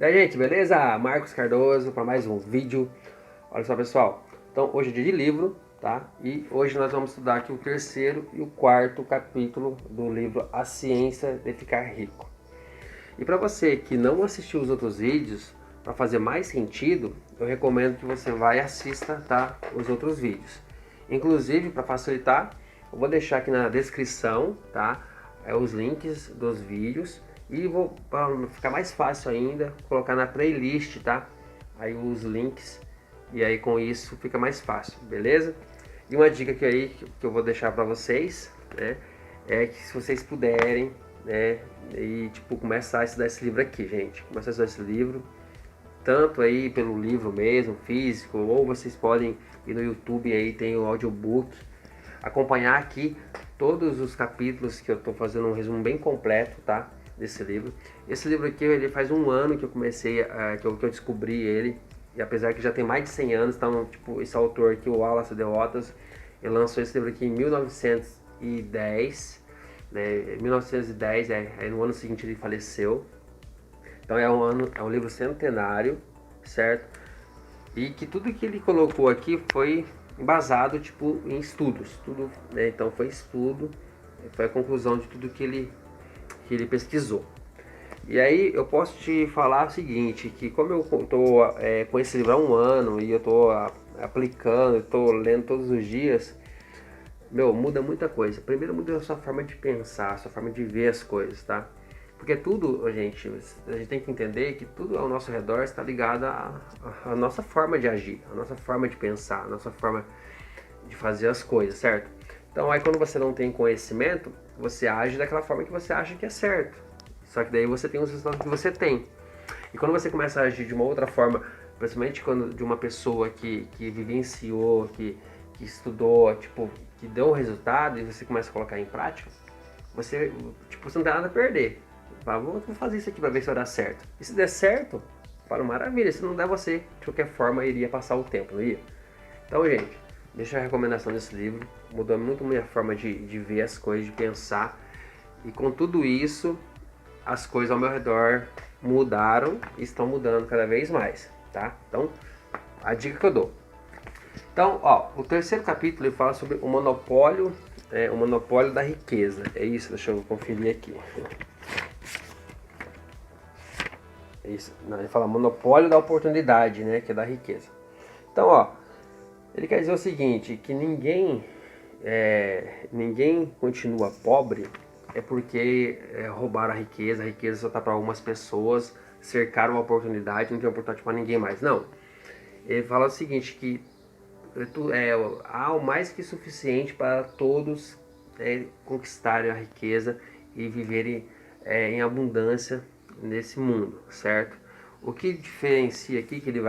Daí, gente, beleza? Marcos Cardoso para mais um vídeo. Olha só, pessoal. Então, hoje é dia de livro, tá? E hoje nós vamos estudar aqui o terceiro e o quarto capítulo do livro A Ciência de Ficar Rico. E para você que não assistiu os outros vídeos, para fazer mais sentido, eu recomendo que você vá e assista, tá? Os outros vídeos. Inclusive, para facilitar, eu vou deixar aqui na descrição, tá? Os links dos vídeos. E vou, para ficar mais fácil ainda, colocar na playlist, tá? Aí os links. E aí com isso fica mais fácil, beleza? E uma dica que eu vou deixar para vocês, né? É que se vocês puderem, né? E tipo, começar a estudar esse livro aqui, gente. Começar a estudar esse livro. Tanto aí pelo livro mesmo, físico, ou vocês podem ir no YouTube, aí tem o audiobook. Acompanhar aqui todos os capítulos que eu estou fazendo um resumo bem completo, tá? Desse livro. Esse livro aqui, ele faz um ano que eu comecei, que eu descobri ele. E apesar que já tem mais de 100 anos, então, tipo, esse autor aqui, o Wallace de Watts, ele lançou esse livro aqui em 1910, né? 1910, aí no ano seguinte ele faleceu. Então é um livro centenário, certo? E que tudo que ele colocou aqui foi embasado, tipo, em estudos, tudo, né? Então foi estudo, foi a conclusão de tudo que ele pesquisou. E aí eu posso te falar o seguinte, que como eu estou com esse livro há um ano e eu estou aplicando, estou lendo todos os dias, muda muita coisa. Primeiro muda a sua forma de pensar, a sua forma de ver as coisas, tá? Porque tudo, gente, a gente tem que entender que tudo ao nosso redor está ligado à nossa forma de agir, à nossa forma de pensar, à nossa forma de fazer as coisas, certo? Então aí quando você não tem conhecimento, você age daquela forma que você acha que é certo. Só que daí você tem os resultados que você tem. E quando você começa a agir de uma outra forma, principalmente quando de uma pessoa que vivenciou, que estudou, tipo, que deu um resultado e você começa a colocar em prática, você não tem nada a perder. Fala, vou fazer isso aqui para ver se vai dar certo. E se der certo, fala, maravilha. Se não der, você, de qualquer forma, iria passar o tempo, não ia? Então, gente, deixa a recomendação desse livro. Mudou muito a minha forma de ver as coisas, de pensar. E com tudo isso, as coisas ao meu redor mudaram e estão mudando cada vez mais, tá? Então, a dica que eu dou. Então, ó, o terceiro capítulo ele fala sobre o monopólio da riqueza. É isso, deixa eu conferir aqui. É isso, não, ele fala monopólio da oportunidade, né, que é da riqueza. Então, ó, ele quer dizer o seguinte, que ninguém continua pobre porque roubaram a riqueza só está para algumas pessoas, cercaram a oportunidade, não tem oportunidade para ninguém mais. Não, ele fala o seguinte, que há o mais que suficiente para todos conquistarem a riqueza e viverem em abundância nesse mundo, certo? O que diferencia aqui, que ele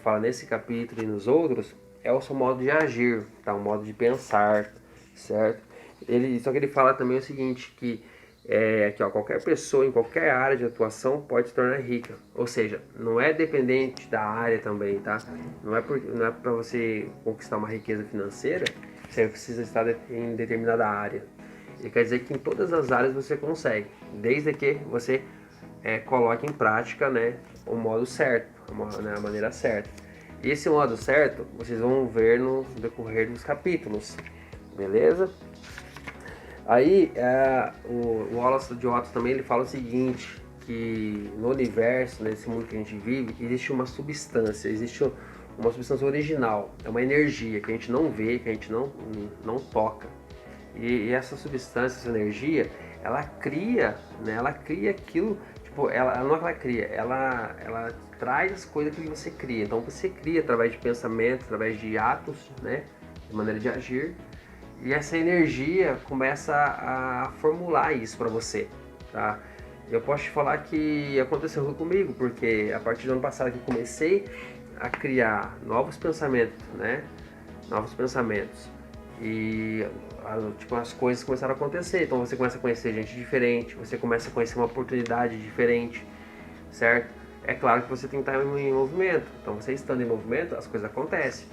fala nesse capítulo e nos outros, é o seu modo de agir, tá? O modo de pensar, certo? Só que ele fala também o seguinte, que aqui, ó, qualquer pessoa em qualquer área de atuação pode se tornar rica. Ou seja, não é dependente da área também, tá? Não é para você conquistar uma riqueza financeira, você precisa estar em determinada área. Ele quer dizer que em todas as áreas você consegue, desde que você coloque em prática, né, o modo certo, a maneira certa. E esse modo certo vocês vão ver no decorrer dos capítulos, beleza? Aí o Wallace de Watts também ele fala o seguinte, que no universo, nesse mundo que a gente vive, existe uma substância original, é uma energia que a gente não vê, que a gente não toca. E essa substância, essa energia, ela cria, né? Ela cria aquilo, tipo, ela não é que ela cria, ela traz as coisas que você cria. Então você cria através de pensamento, através de atos, né? De maneira de agir. E essa energia começa a formular isso para você, tá? Eu posso te falar que aconteceu comigo, porque a partir do ano passado que eu comecei a criar novos pensamentos, né? Novos pensamentos. E tipo, as coisas começaram a acontecer. Então você começa a conhecer gente diferente, você começa a conhecer uma oportunidade diferente, certo? É claro que você tem que estar em movimento. Então você estando em movimento, as coisas acontecem.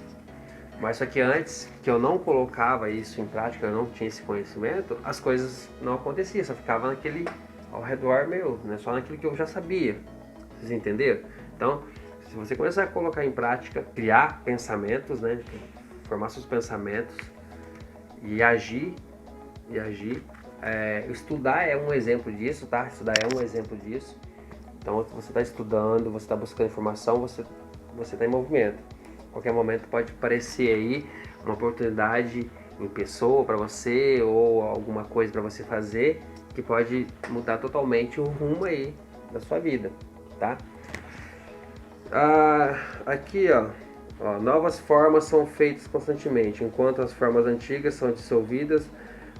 Mas só que antes, que eu não colocava isso em prática, eu não tinha esse conhecimento, as coisas não aconteciam, só ficava naquele ao redor meu, né? Só naquilo que eu já sabia. Vocês entenderam? Então, se você começar a colocar em prática, criar pensamentos, né? Formar seus pensamentos e agir, estudar é um exemplo disso, tá? Estudar é um exemplo disso. Então, você está estudando, você está buscando informação, você está em movimento. A qualquer momento pode aparecer aí uma oportunidade em pessoa para você ou alguma coisa para você fazer que pode mudar totalmente o rumo aí da sua vida, tá? Aqui, ó, novas formas são feitas constantemente, enquanto as formas antigas são dissolvidas,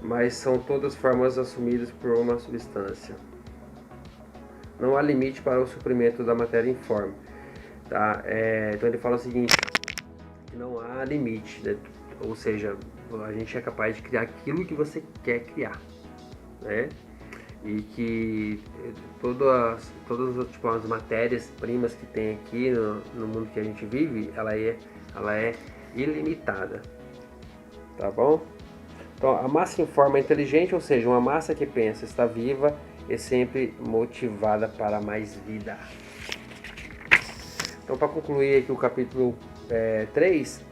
mas são todas formas assumidas por uma substância. Não há limite para o suprimento da matéria informe, tá? Então ele fala o seguinte, que não há limite, né? Ou seja, a gente é capaz de criar aquilo que você quer criar, né? E que todas tipo, as matérias-primas que tem aqui no mundo que a gente vive, ela é ilimitada, tá bom? Então, a massa em forma inteligente, ou seja, uma massa que pensa, está viva e sempre motivada para mais vida. Então, para concluir aqui o capítulo 3,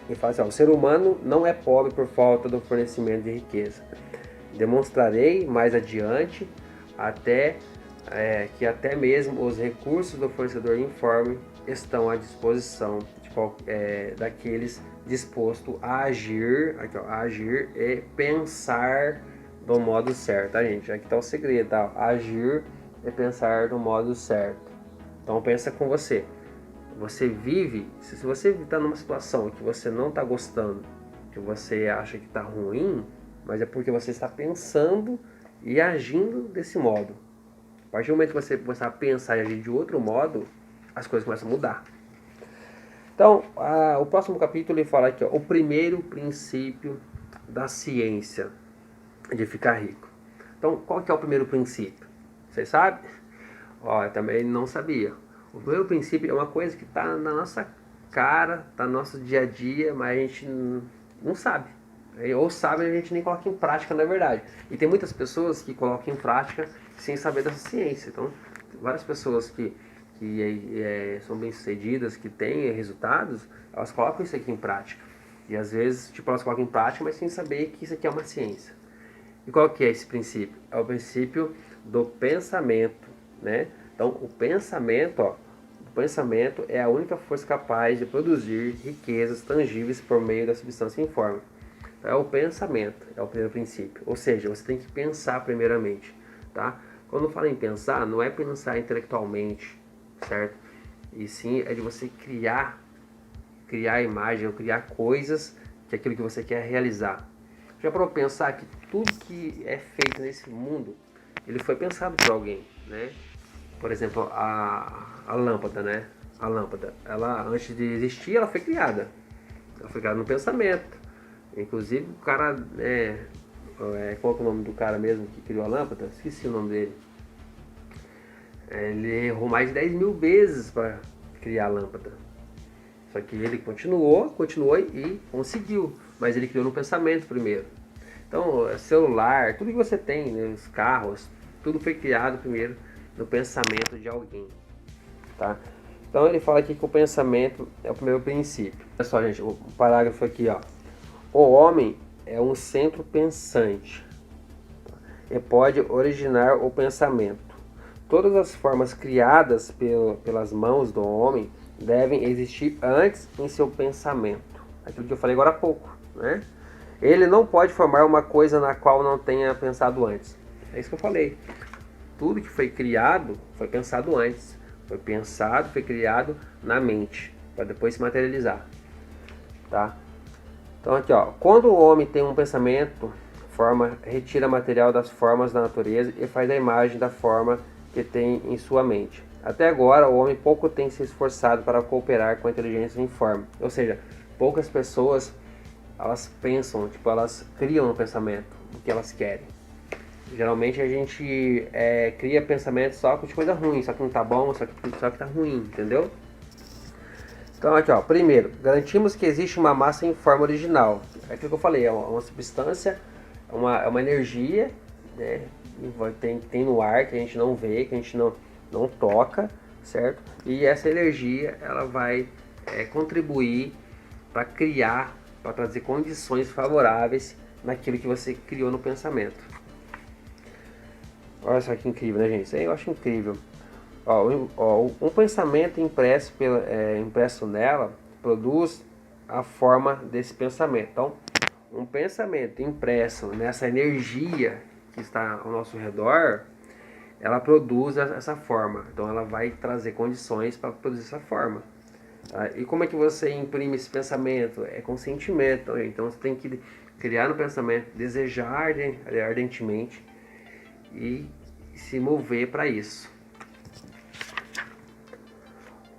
ele fala assim, o ser humano não é pobre por falta do fornecimento de riqueza. Demonstrarei mais adiante que até mesmo os recursos do fornecedor informe estão à disposição daqueles dispostos a agir, agir e pensar do modo certo, tá, gente? Aqui está o segredo, tá? Agir e pensar do modo certo. Então pensa com você. Você vive, se você está numa situação que você não está gostando, que você acha que está ruim, mas é porque você está pensando e agindo desse modo. A partir do momento que você começar a pensar e agir de outro modo, as coisas começam a mudar. Então, o próximo capítulo ele fala aqui, ó, o primeiro princípio da ciência de ficar rico. Então, qual que é o primeiro princípio? Vocês sabem? Ó, eu também não sabia. O primeiro princípio é uma coisa que está na nossa cara, está no nosso dia a dia, mas a gente não sabe. Ou sabe, a gente nem coloca em prática, na verdade. E tem muitas pessoas que colocam em prática sem saber dessa ciência. Então, várias pessoas que são bem-sucedidas, que têm resultados, elas colocam isso aqui em prática. E às vezes, elas colocam em prática, mas sem saber que isso aqui é uma ciência. E qual que é esse princípio? É o princípio do pensamento, né? Então, o pensamento é a única força capaz de produzir riquezas tangíveis por meio da substância informe. É o pensamento, é o primeiro princípio. Ou seja, você tem que pensar primeiramente, tá? Quando eu falo em pensar, não é pensar intelectualmente, certo? E sim é de você criar imagem, ou criar coisas que é aquilo que você quer realizar. Já para pensar que tudo que é feito nesse mundo, ele foi pensado por alguém, né? Por exemplo, a lâmpada, né? A lâmpada, ela antes de existir, ela foi criada. Ela foi criada no pensamento. Inclusive o cara, qual é o nome do cara mesmo que criou a lâmpada? Esqueci o nome dele. Ele errou mais de 10 mil vezes para criar a lâmpada. Só que ele continuou e conseguiu. Mas ele criou no pensamento primeiro. Então, celular, tudo que você tem, né, os carros, tudo foi criado primeiro no pensamento de alguém, tá? Então ele fala aqui que o pensamento é o primeiro princípio. Olha só, gente, o parágrafo aqui, ó. O homem é um centro pensante e pode originar o pensamento. Todas as formas criadas pelas mãos do homem devem existir antes em seu pensamento. Aquilo que eu falei agora há pouco, né? Ele não pode formar uma coisa na qual não tenha pensado antes. É isso que eu falei. Tudo que foi criado foi pensado antes. Foi pensado, foi criado na mente, para depois se materializar, tá? Então aqui, ó, quando o homem tem um pensamento, retira material das formas da natureza e faz a imagem da forma que tem em sua mente. Até agora, o homem pouco tem se esforçado para cooperar com a inteligência informe. Ou seja, poucas pessoas, elas pensam, elas criam no pensamento o que elas querem. Geralmente a gente cria pensamentos só de coisa ruim, só que não tá bom, só que tá ruim, entendeu? Então aqui, ó, primeiro, garantimos que existe uma massa em forma original. É aquilo que eu falei, é uma substância, é uma energia, né? Tem no ar, que a gente não vê, que a gente não toca, certo? E essa energia ela vai contribuir para criar, para trazer condições favoráveis naquilo que você criou no pensamento. Olha só que incrível, né, gente? Isso aí eu acho incrível. Um pensamento impresso nela produz a forma desse pensamento. Então, um pensamento impresso nessa energia que está ao nosso redor, ela produz essa forma. Então, ela vai trazer condições para produzir essa forma. Tá? E como é que você imprime esse pensamento? É com sentimento. Então, você tem que criar no pensamento, desejar ardentemente e se mover para isso.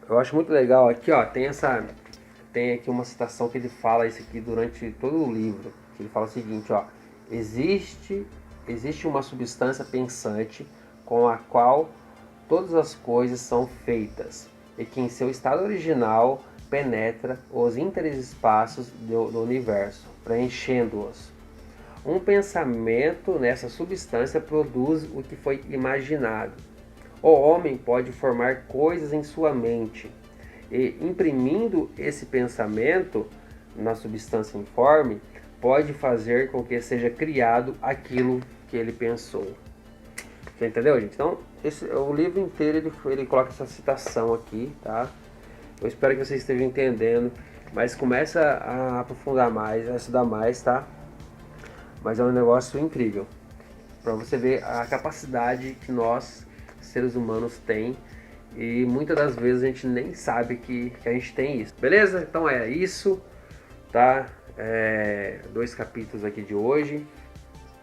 Eu acho muito legal aqui, ó, tem aqui uma citação que ele fala isso aqui durante todo o livro. Que ele fala o seguinte, ó: existe uma substância pensante com a qual todas as coisas são feitas e que em seu estado original penetra os interespaços do universo, preenchendo-os. Um pensamento nessa substância produz o que foi imaginado. O homem pode formar coisas em sua mente e, imprimindo esse pensamento na substância informe, pode fazer com que seja criado aquilo que ele pensou. Você entendeu, gente? Então, o livro inteiro ele coloca essa citação aqui, tá? Eu espero que vocês estejam entendendo, mas começa a aprofundar mais, a estudar mais, tá? Mas é um negócio incrível, para você ver a capacidade que nós, seres humanos, tem, e muitas das vezes a gente nem sabe que a gente tem isso. Beleza? Então é isso, tá? 2 capítulos aqui de hoje.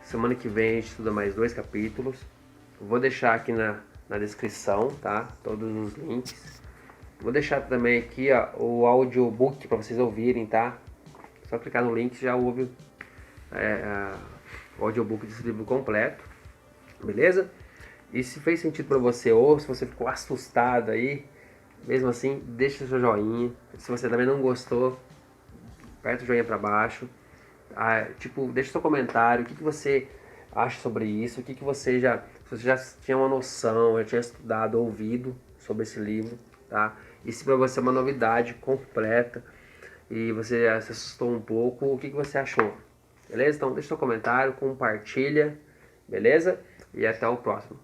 Semana que vem a gente estuda mais 2 capítulos. Vou deixar aqui na descrição, tá? Todos os links. Vou deixar também aqui, ó, o audiobook para vocês ouvirem, tá? Só clicar no link já ouve o audiobook desse livro completo, beleza? E se fez sentido para você ou se você ficou assustado aí, mesmo assim, deixa o seu joinha. Se você também não gostou, aperta o joinha para baixo. Deixa seu comentário, o que você acha sobre isso, se você já tinha uma noção, já tinha estudado, ouvido sobre esse livro, tá? E se para você é uma novidade completa e você se assustou um pouco, o que você achou? Beleza? Então deixa seu comentário, compartilha, beleza? E até o próximo.